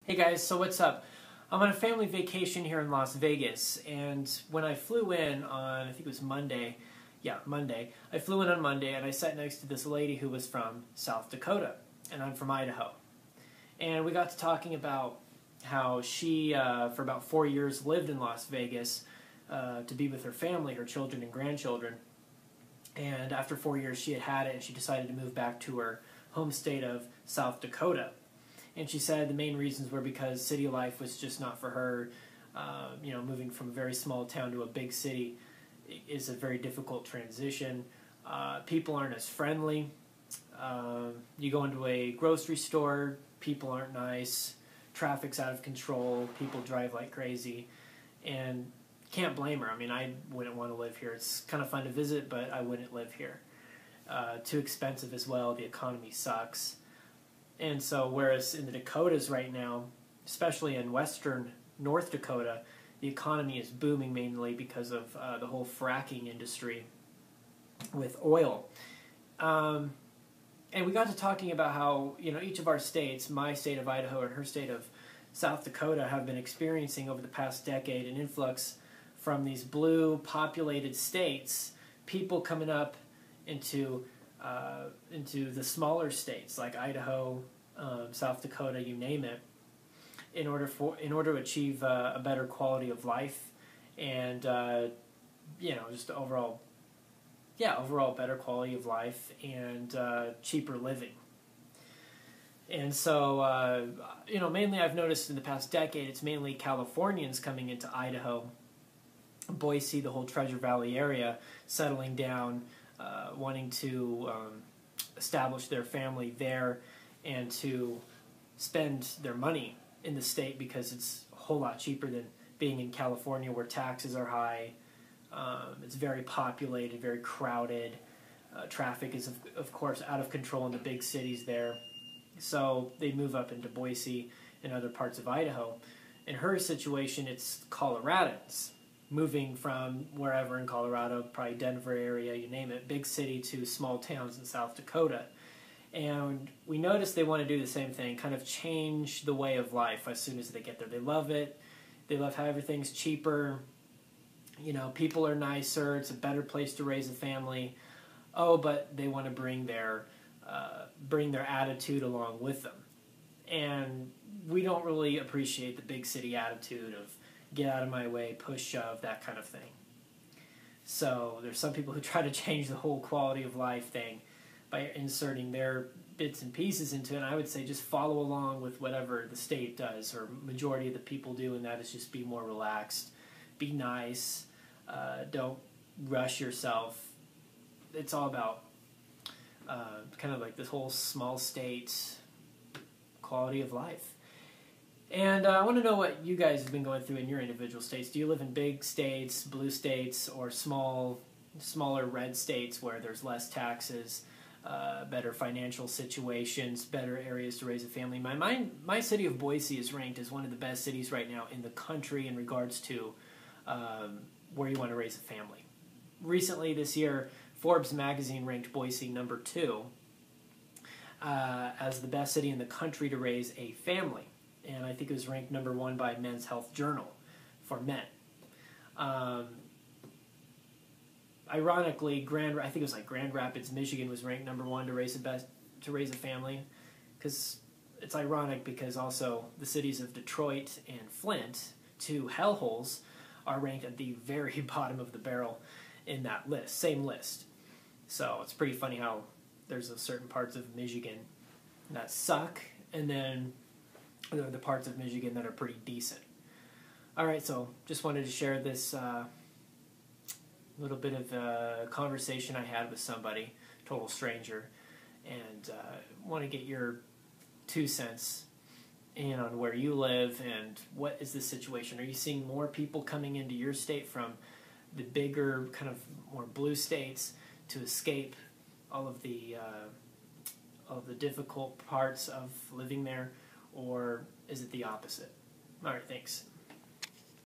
Hey guys, so what's up? I'm on a family vacation here in Las Vegas, and when I flew in on, I think it was Monday, I flew in on Monday and I sat next to this lady who was from South Dakota, and I'm from Idaho. And we got to talking about how she, for about 4 years, lived in Las Vegas to be with her family, her children and grandchildren. And after 4 years she had it and she decided to move back to her home state of South Dakota. And she said the main reasons were because city life was just not for her. Moving from a very small town to a big city is a very difficult transition. People aren't as friendly. You go into a grocery store, people aren't nice. Traffic's out of control. People drive like crazy. And can't blame her. I mean, I wouldn't want to live here. It's kind of fun to visit, but I wouldn't live here. Too expensive as well. The economy sucks. And so, whereas in the Dakotas right now, especially in western North Dakota, the economy is booming mainly because of the whole fracking industry with oil. And we got to talking about how, each of our states, my state of Idaho and her state of South Dakota, have been experiencing over the past decade an influx from these blue populated states, people coming up into the smaller states like Idaho, South Dakota, you name it, in order to achieve a better quality of life and just overall better quality of life and cheaper living. And so mainly I've noticed in the past decade it's mainly Californians coming into Idaho, Boise, the whole Treasure Valley area, settling down, wanting to establish their family there and to spend their money in the state because it's a whole lot cheaper than being in California where taxes are high. It's very populated, very crowded. Traffic is, of course, out of control in the big cities there. So they move up into Boise and other parts of Idaho. In her situation, it's Coloradans moving from wherever in Colorado, probably Denver area, you name it, big city to small towns in South Dakota. And we noticed they want to do the same thing, kind of change the way of life as soon as they get there. They love it. They love how everything's cheaper. People are nicer. It's a better place to raise a family. Oh, but they want to bring their attitude along with them. And we don't really appreciate the big city attitude of get out of my way, push, shove, that kind of thing. So there's some people who try to change the whole quality of life thing by inserting their bits and pieces into it. And I would say just follow along with whatever the state does, or majority of the people do, and that is just be more relaxed, be nice, don't rush yourself. It's all about kind of like this whole small state quality of life. And I want to know what you guys have been going through in your individual states. Do you live in big states, blue states, or smaller red states where there's less taxes, better financial situations, better areas to raise a family? My city of Boise is ranked as one of the best cities right now in the country in regards to where you want to raise a family. Recently this year, Forbes magazine ranked Boise number 2 as the best city in the country to raise a family. And I think it was ranked number 1 by Men's Health Journal for men. Ironically, I think it was like Grand Rapids, Michigan was ranked number 1 to raise a family. Because it's ironic because also the cities of Detroit and Flint, 2 hellholes, are ranked at the very bottom of the barrel in that list, same list. So it's pretty funny how there's certain parts of Michigan that suck, and then there are the parts of Michigan that are pretty decent. Alright, so just wanted to share this little bit of a conversation I had with somebody, total stranger, and want to get your 2 cents in on where you live and what is the situation. Are you seeing more people coming into your state from the bigger, kind of more blue states to escape all of the difficult parts of living there, or is it the opposite? All right, thanks.